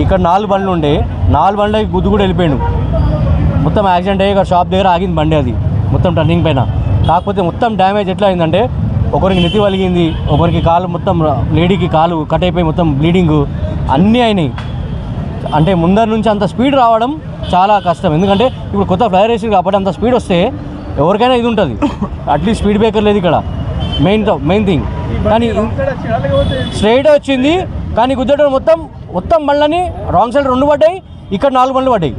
ఇక్కడ 4 బండ్లు ఉండే 4 బండ్లకి గుద్దు కూడా వెళ్ళిపోయాడు. మొత్తం యాక్సిడెంట్ అయ్యి ఇక్కడ షాప్ దగ్గర ఆగింది బండి, అది మొత్తం టర్నింగ్ పైన. కాకపోతే మొత్తం డ్యామేజ్ ఎట్లా అయిందంటే ఒకరికి నెత్తి వలిగింది, ఒకరికి కాలు మొత్తం, లేడీకి కాలు కట్ అయిపోయి మొత్తం బ్లీడింగ్ అన్నీ అయినాయి. అంటే ముందర నుంచి అంత స్పీడ్ రావడం చాలా కష్టం, ఎందుకంటే ఇప్పుడు కొత్త ఫ్లైర్ వేసి కాబట్టి అంత స్పీడ్ వస్తే ఎవరికైనా ఇది ఉంటుంది. అట్లీస్ట్ స్పీడ్ బ్రేకర్ లేదు ఇక్కడ, మెయిన్ థింగ్. కానీ స్ట్రైట్ వచ్చింది, కానీ గుద్దడం మొత్తం బండ్లని రాంగ్ సైడ్ 2 పడ్డాయి, ఇక్కడ 4 బండ్లు పడ్డాయి.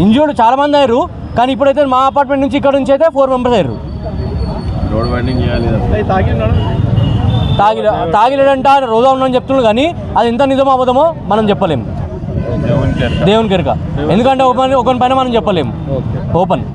ఇంజూర్డ్ చాలా మంది అయ్యారు, కానీ ఇప్పుడైతే మా అపార్ట్మెంట్ నుంచి ఇక్కడ నుంచి అయితే 4 మెంబర్స్ అయ్యారు. తాగిలేడంట రోజా ఉన్నామని చెప్తున్నాడు, కానీ అది ఎంత నిజమో అబద్ధమో మనం చెప్పలేము, దేవుని కెరక. ఎందుకంటే ఒకరి పైన మనం చెప్పలేము ఓపెన్.